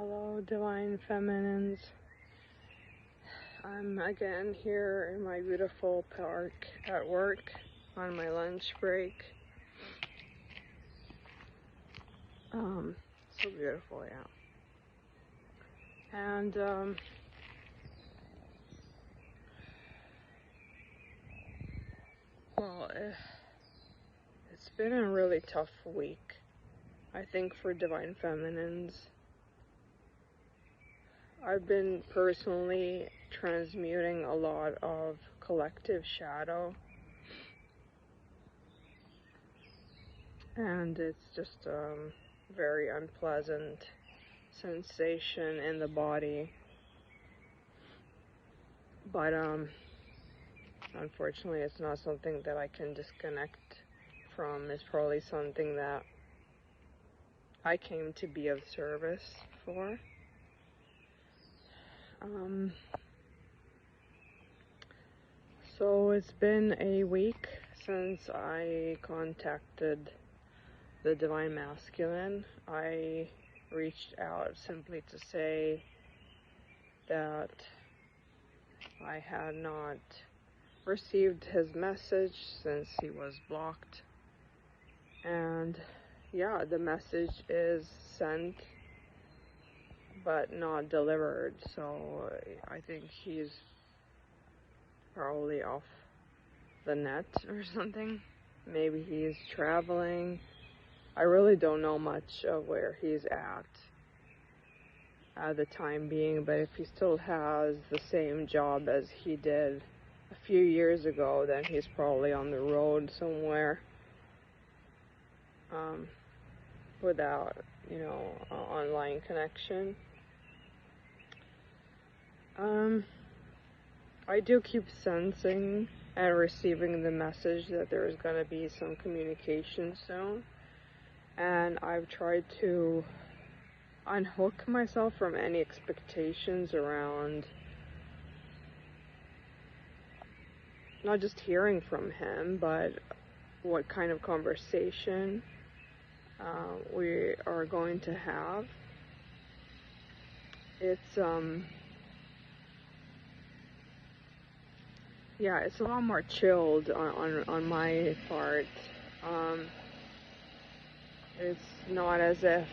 Hello, Divine Feminines. I'm again here in my beautiful park at work on my lunch break. So beautiful, yeah. And it's been a really tough week, I think, for Divine Feminines. I've been personally transmuting a lot of collective shadow, and it's just very unpleasant sensation in the body. But unfortunately, it's not something that I can disconnect from. It's probably something that I came to be of service for. So it's been a week since I contacted the Divine Masculine. I reached out simply to say that I had not received his message since he was blocked. And yeah, the message is sent but not delivered, so I think he's probably off the net or something. Maybe he's traveling. I really don't know much of where he's at the time being, but if he still has the same job as he did a few years ago, then he's probably on the road somewhere without, online connection. I do keep sensing and receiving the message that there is going to be some communication soon, and I've tried to unhook myself from any expectations around not just hearing from him, but what kind of conversation we are going to have. It's it's a lot more chilled on my part. It's not as if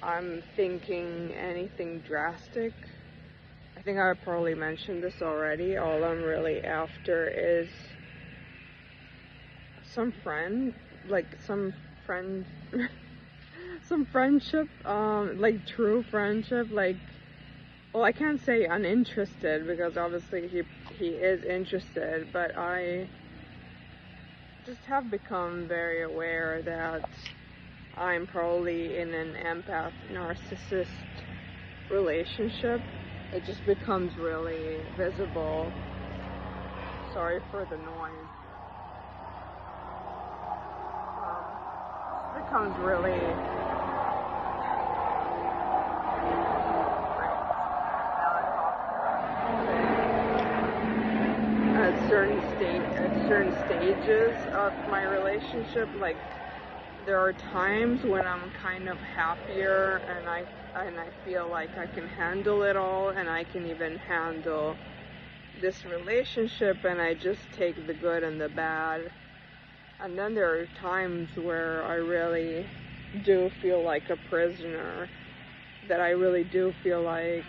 I'm thinking anything drastic. I think I probably mentioned this already. All I'm really after is some friendship, like true friendship, well, I can't say uninterested, because obviously he is interested, but I just have become very aware that I'm probably in an empath narcissist relationship. It just becomes really visible. Sorry for the noise. It becomes really at certain stages of my relationship. Like, there are times when I'm kind of happier and I feel like I can handle it all, and I can even handle this relationship, and I just take the good and the bad. And then there are times where I really do feel like a prisoner, that I really do feel like,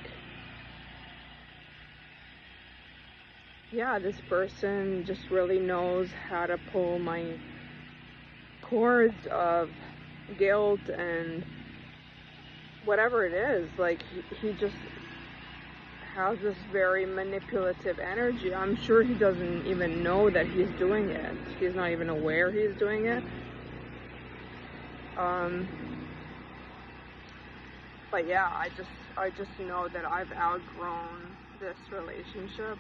this person just really knows how to pull my cords of guilt and whatever it is. Like, he just has this very manipulative energy. I'm sure he doesn't even know that he's doing it. He's not even aware he's doing it. But yeah, I just know that I've outgrown this relationship,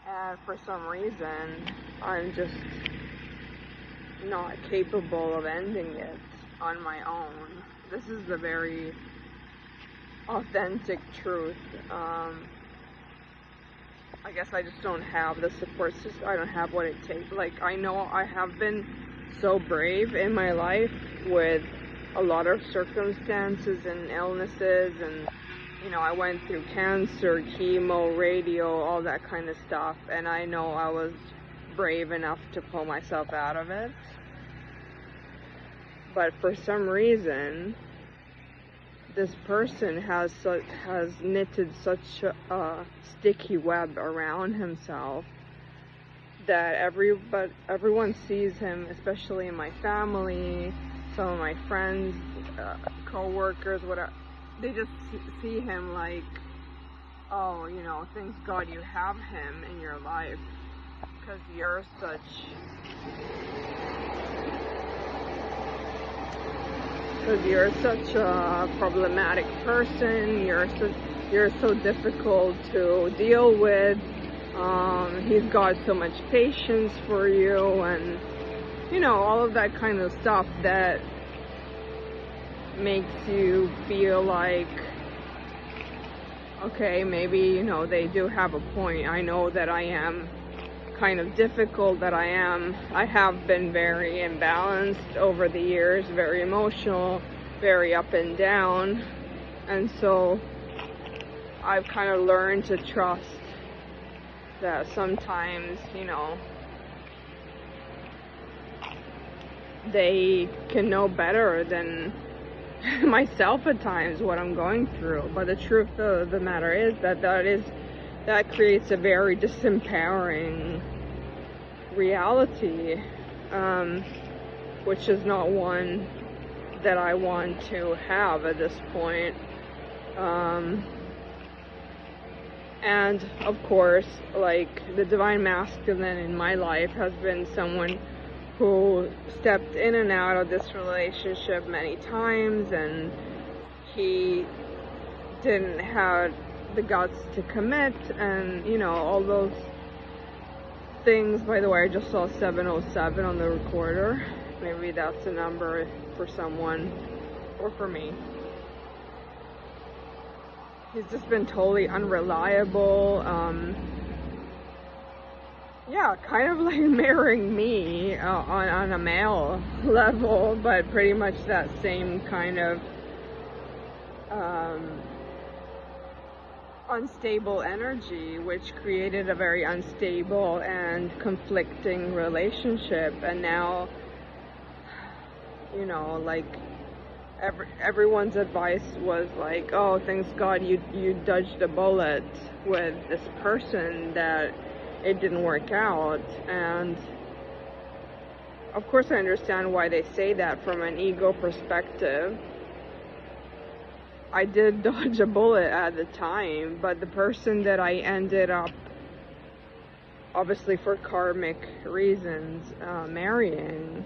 and for some reason I'm just not capable of ending it on my own. This is the very authentic truth. I guess I just don't have the support system. I don't have what it takes. Like, I know I have been so brave in my life with a lot of circumstances and illnesses, and I went through cancer, chemo, radio, all that kind of stuff, and I know I was brave enough to pull myself out of it. But for some reason, this person has knitted such a sticky web around himself that everyone sees him, especially in my family, some of my friends, co-workers, whatever. They just see him like, oh, thank God you have him in your life, because you're such a problematic person. You're so difficult to deal with. He's got so much patience for you, and all of that kind of stuff that makes you feel like, okay, maybe they do have a point. I know that I am kind of difficult, that I have been very imbalanced over the years, very emotional, very up and down, and so I've kind of learned to trust that sometimes they can know better than myself at times what I'm going through. But the truth of the matter is that creates a very disempowering reality, which is not one that I want to have at this point. And of course, like, the divine masculine in my life has been someone who stepped in and out of this relationship many times, and he didn't have the guts to commit, and all those things. By the way, I just saw 707 on the recorder. Maybe that's a number for someone or for me. He's just been totally unreliable. Kind of like mirroring me on a male level, but pretty much that same kind of unstable energy, which created a very unstable and conflicting relationship. And now, like, everyone's advice was like, oh, thank God you dodged a bullet with this person, that it didn't work out. And of course I understand why they say that from an ego perspective. I did dodge a bullet at the time, but the person that I ended up, obviously for karmic reasons, marrying,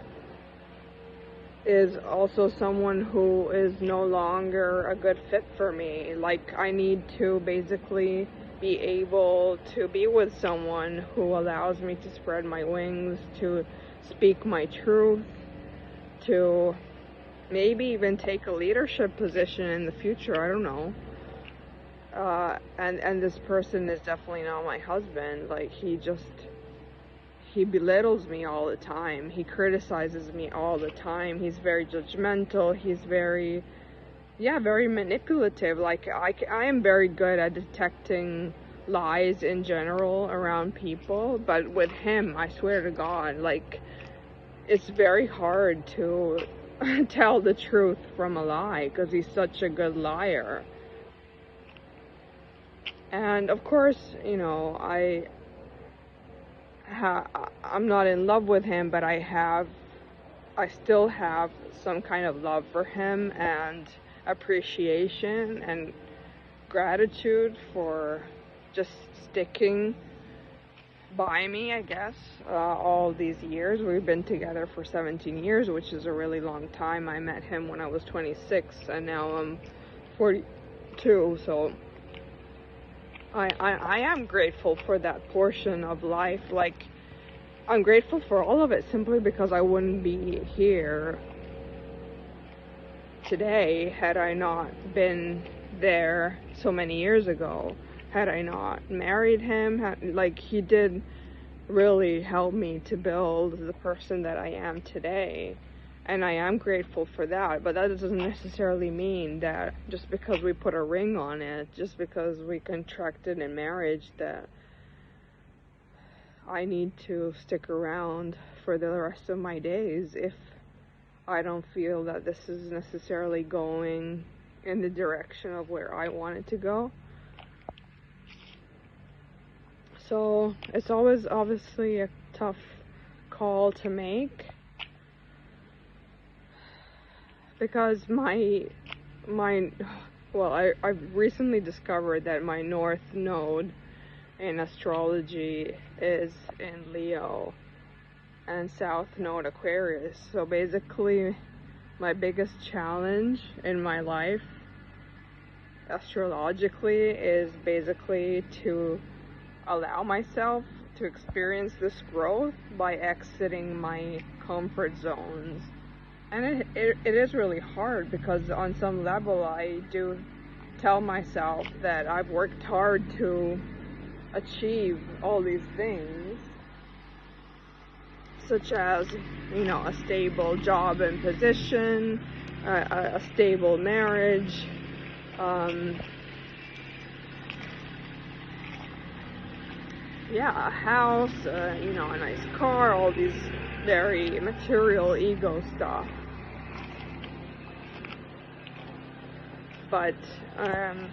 is also someone who is no longer a good fit for me. Like, I need to basically be able to be with someone who allows me to spread my wings, to speak my truth, to maybe even take a leadership position in the future. I don't know. And this person is definitely not my husband. Like, he belittles me all the time. He criticizes me all the time. He's very judgmental. He's very manipulative. Like, I am very good at detecting lies in general around people, but with him, I swear to God, like, it's very hard to tell the truth from a lie, because he's such a good liar. And of course, I'm not in love with him, but I still have some kind of love for him, and appreciation and gratitude for just sticking by me, I guess, all these years. We've been together for 17 years, which is a really long time. I met him when I was 26, and now I'm 42, so I am grateful for that portion of life. Like, I'm grateful for all of it, simply because I wouldn't be here today had I not been there so many years ago. Had I not married him, he did really help me to build the person that I am today. And I am grateful for that, but that doesn't necessarily mean that just because we put a ring on it, just because we contracted in marriage, that I need to stick around for the rest of my days if I don't feel that this is necessarily going in the direction of where I want it to go. So it's always obviously a tough call to make, because I've recently discovered that my North Node in astrology is in Leo and South Node Aquarius. So basically my biggest challenge in my life astrologically is basically to allow myself to experience this growth by exiting my comfort zones. And it is really hard, because on some level I do tell myself that I've worked hard to achieve all these things, such as, a stable job and position, a stable marriage, a house, a nice car, all these very material ego stuff. But, on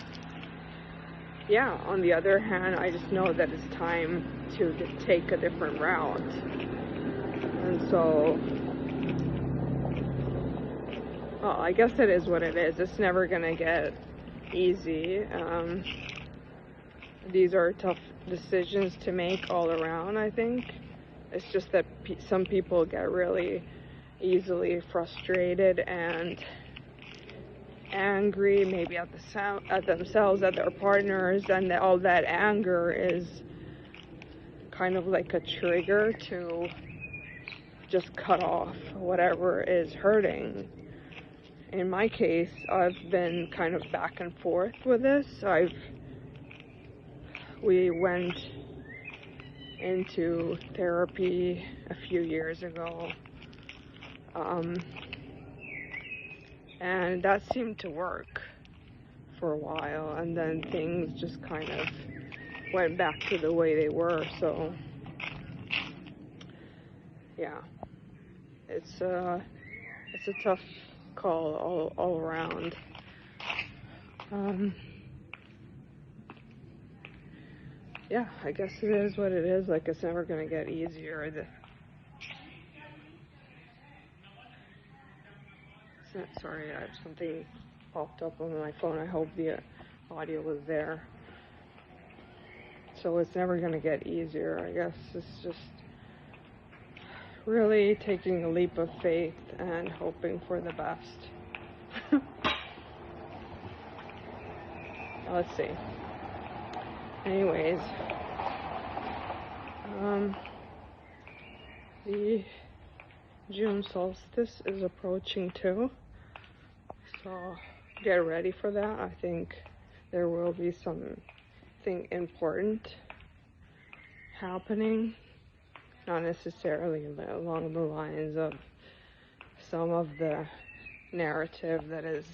the other hand, I just know that it's time to take a different route. And so, well, I guess it is what it is. It's never gonna get easy. These are tough decisions to make all around, I think. It's just that some people get really easily frustrated and angry, maybe at themselves, at their partners, and all that anger is kind of like a trigger to just cut off whatever is hurting. In my case, I've been kind of back and forth with this. We went into therapy a few years ago, and that seemed to work for a while, and then things just kind of went back to the way they were. So it's a tough call all around. I guess it is what it is. Like, it's never gonna get easier. Sorry, I have something popped up on my phone. I hope the audio was there. So it's never gonna get easier. I guess it's just really taking a leap of faith and hoping for the best. Let's see. Anyways, the June solstice is approaching too, so get ready for that. I think there will be something important happening, not necessarily along the lines of some of the narrative that is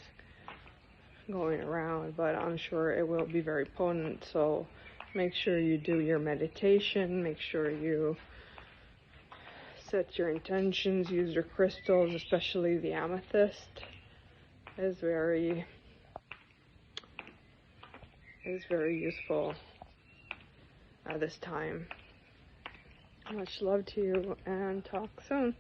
going around, but I'm sure it will be very potent. So make sure you do your meditation, make sure you set your intentions, use your crystals, especially the amethyst is very useful at this time. Much love to you, and talk soon.